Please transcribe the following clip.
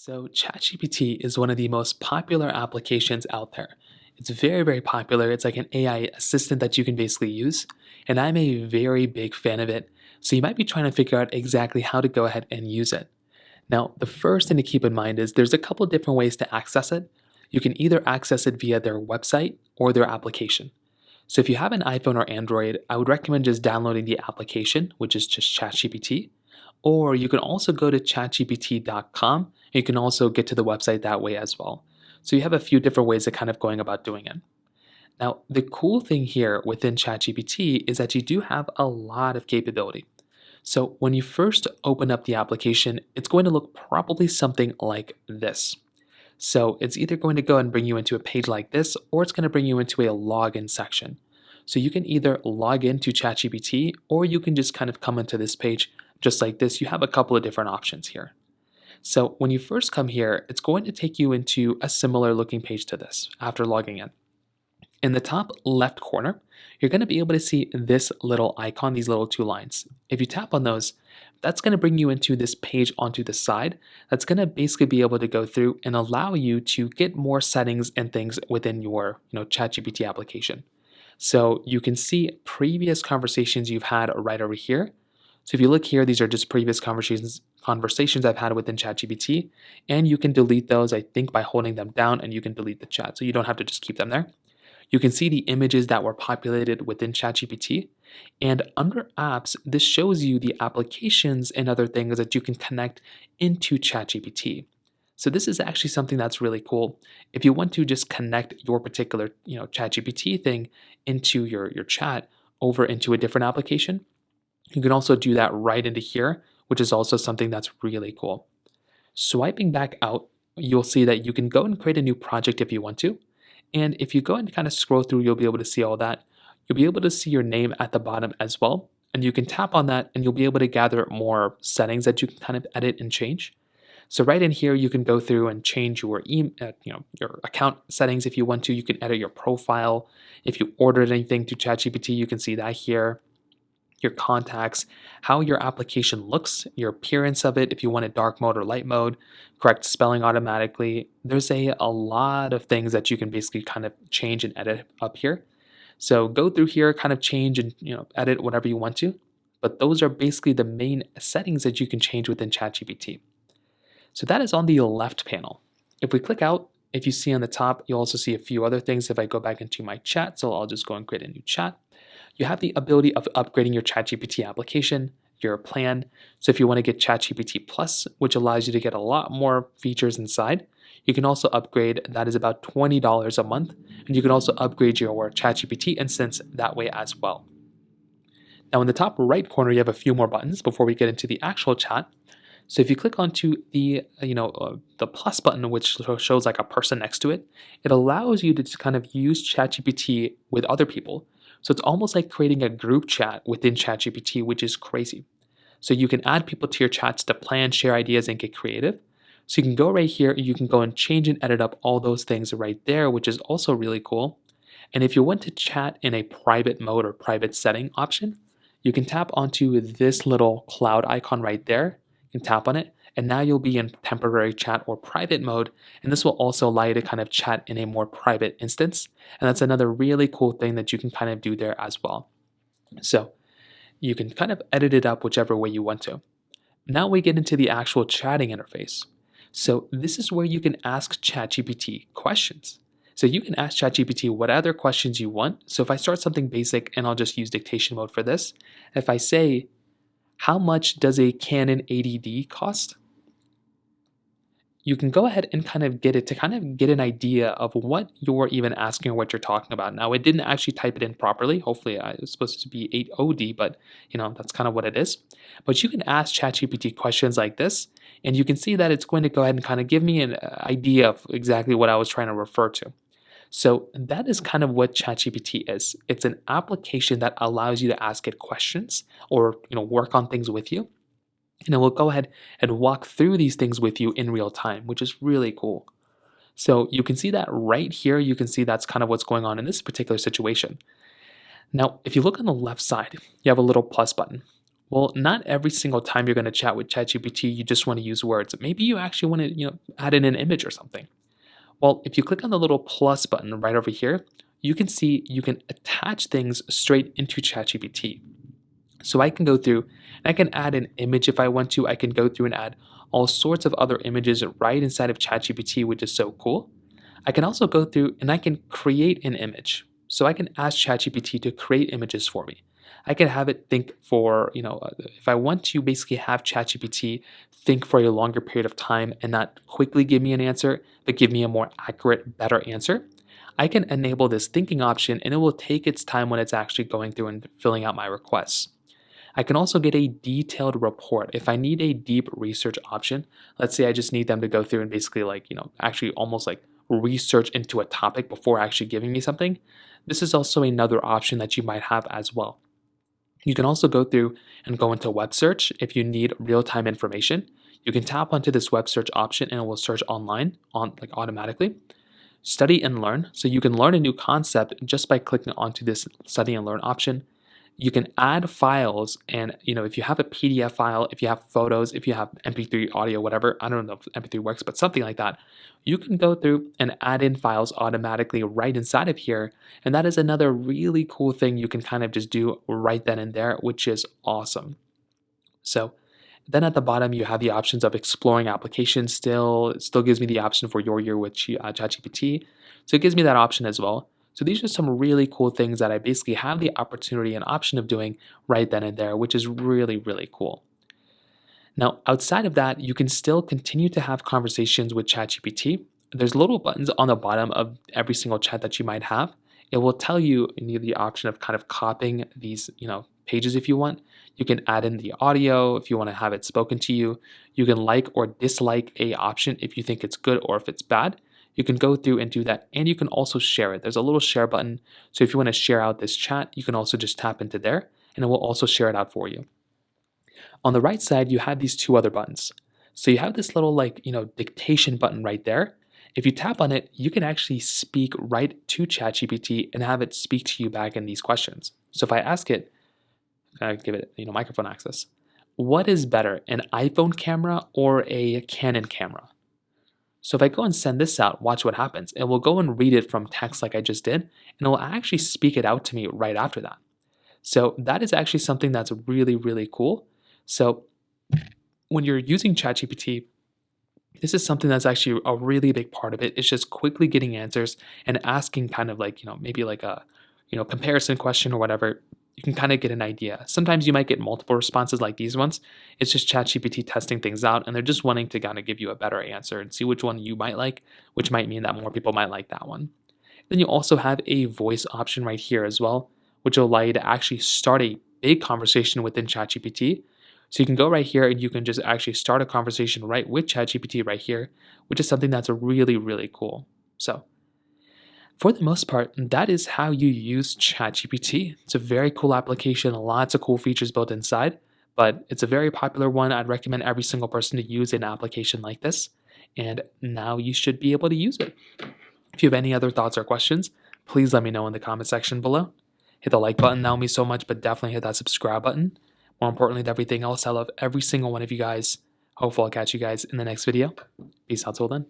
So, ChatGPT is one of the most popular applications out there. It's very, very popular. It's like an AI assistant that you can basically use. And I'm a very big fan of it. So, you might be trying to figure out exactly how to go ahead and use it. Now, the first thing to keep in mind is there's a couple different ways to access it. You can either access it via their website or their application. So, if you have an iPhone or Android, I would recommend just downloading the application, which is just ChatGPT. Or you can also go to chatgpt.com. You can also get to the website that way as well. So you have a few different ways of kind of going about doing it. Now, the cool thing here within ChatGPT is that you do have a lot of capability. So when you first open up the application, it's going to look probably something like this. So it's either going to go and bring you into a page like this, or it's going to bring you into a login section. So you can either log into ChatGPT, or you can just kind of come into this page just like this. You have a couple of different options here. So when you first come here, it's going to take you into a similar looking page to this after logging in. In the top left corner, you're going to be able to see this little icon, these little two lines. If you tap on those, that's going to bring you into this page onto the side. That's going to basically be able to go through and allow you to get more settings and things within your ChatGPT application. So you can see previous conversations you've had right over here. So if you look here, these are just previous conversations I've had within ChatGPT, and you can delete those, I think, by holding them down, and you can delete the chat. So you don't have to just keep them there. You can see the images that were populated within ChatGPT. And under apps, this shows you the applications and other things that you can connect into ChatGPT. So this is actually something that's really cool. If you want to just connect your particular, ChatGPT thing into your chat over into a different application, you can also do that right into here, which is also something that's really cool. Swiping back out, you'll see that you can go and create a new project if you want to. And if you go and kind of scroll through, you'll be able to see all that. You'll be able to see your name at the bottom as well. And you can tap on that and you'll be able to gather more settings that you can kind of edit and change. So right in here, you can go through and change your your account settings if you want to. You can edit your profile. If you ordered anything to ChatGPT, you can see that here. Your contacts, how your application looks, your appearance of it, if you want it dark mode or light mode, correct spelling automatically. There's a lot of things that you can basically kind of change and edit up here. So go through here, kind of change and edit whatever you want to. But those are basically the main settings that you can change within ChatGPT. So that is on the left panel. If we click out, if you see on the top, you'll also see a few other things if I go back into my chat. So I'll just go and create a new chat. You have the ability of upgrading your ChatGPT application, your plan. So if you want to get ChatGPT Plus, which allows you to get a lot more features inside, you can also upgrade. That is about $20 a month. And you can also upgrade your ChatGPT instance that way as well. Now in the top right corner, you have a few more buttons before we get into the actual chat. So if you click onto the plus button, which shows like a person next to it, it allows you to just kind of use ChatGPT with other people. So it's almost like creating a group chat within ChatGPT, which is crazy. So you can add people to your chats to plan, share ideas, and get creative. So you can go right here, you can go and change and edit up all those things right there, which is also really cool. And if you want to chat in a private mode or private setting option, you can tap onto this little cloud icon right there. You can tap on it, and now you'll be in temporary chat or private mode, and this will also allow you to kind of chat in a more private instance, and that's another really cool thing that you can kind of do there as well. So you can kind of edit it up whichever way you want to. Now we get into the actual chatting interface. So this is where you can ask ChatGPT questions. So you can ask ChatGPT what other questions you want. So if I start something basic, and I'll just use dictation mode for this, if I say, how much does a Canon 80D cost? You can go ahead and kind of get it to kind of get an idea of what you're even asking or what you're talking about. Now, it didn't actually type it in properly. Hopefully, it was supposed to be 80D, but that's kind of what it is. But you can ask ChatGPT questions like this, and you can see that it's going to go ahead and kind of give me an idea of exactly what I was trying to refer to. So that is kind of what ChatGPT is. It's an application that allows you to ask it questions or work on things with you. And it will go ahead and walk through these things with you in real time, which is really cool. So you can see that right here. You can see that's kind of what's going on in this particular situation. Now, if you look on the left side, you have a little plus button. Well, not every single time you're going to chat with ChatGPT, you just want to use words. Maybe you actually want to, add in an image or something. Well, if you click on the little plus button right over here, you can see you can attach things straight into ChatGPT. So I can go through and I can add an image if I want to. I can go through and add all sorts of other images right inside of ChatGPT, which is so cool. I can also go through and I can create an image. So I can ask ChatGPT to create images for me. I can have it think for, if I want to basically have ChatGPT think for a longer period of time and not quickly give me an answer, but give me a more accurate, better answer, I can enable this thinking option and it will take its time when it's actually going through and filling out my requests. I can also get a detailed report. If I need a deep research option, let's say I just need them to go through and basically actually almost like research into a topic before actually giving me something, this is also another option that you might have as well. You can also go through and go into web search if you need real-time information. You can tap onto this web search option and it will search online automatically. Study and learn. So you can learn a new concept just by clicking onto this study and learn option. You can add files and if you have a PDF file, if you have photos, if you have MP3 audio, whatever, I don't know if MP3 works, but something like that, you can go through and add in files automatically right inside of here. And that is another really cool thing you can kind of just do right then and there, which is awesome. So then at the bottom, you have the options of exploring applications still. It still gives me the option for your year with ChatGPT. So it gives me that option as well. So these are some really cool things that I basically have the opportunity and option of doing right then and there, which is really, really cool. Now, outside of that, you can still continue to have conversations with ChatGPT. There's little buttons on the bottom of every single chat that you might have. It will tell you need the option of kind of copying these, pages if you want. You can add in the audio if you want to have it spoken to you. You can like or dislike a option if you think it's good or if it's bad. You can go through and do that, and you can also share it. There's a little share button. So if you want to share out this chat, you can also just tap into there, and it will also share it out for you. On the right side, you have these two other buttons. So you have this little dictation button right there. If you tap on it, you can actually speak right to ChatGPT and have it speak to you back in these questions. So if I ask it, I give it microphone access. What is better, an iPhone camera or a Canon camera? So if I go and send this out, watch what happens. It will go and read it from text like I just did, and it will actually speak it out to me right after that. So that is actually something that's really, really cool. So when you're using ChatGPT, this is something that's actually a really big part of it. It's just quickly getting answers and asking kind of maybe like a, comparison question or whatever. You can kind of get an idea. Sometimes you might get multiple responses like these ones. It's just ChatGPT testing things out and they're just wanting to kind of give you a better answer and see which one you might like, which might mean that more people might like that one. Then you also have a voice option right here as well, which will allow you to actually start a big conversation within ChatGPT. So you can go right here and you can just actually start a conversation right with ChatGPT right here, which is something that's really, really cool. So for the most part, that is how you use ChatGPT. It's a very cool application, lots of cool features built inside, but it's a very popular one. I'd recommend every single person to use an application like this, and now you should be able to use it. If you have any other thoughts or questions, please let me know in the comment section below. Hit the like button, that would mean so much, but definitely hit that subscribe button. More importantly than everything else, I love every single one of you guys. Hopefully I'll catch you guys in the next video. Peace out till then.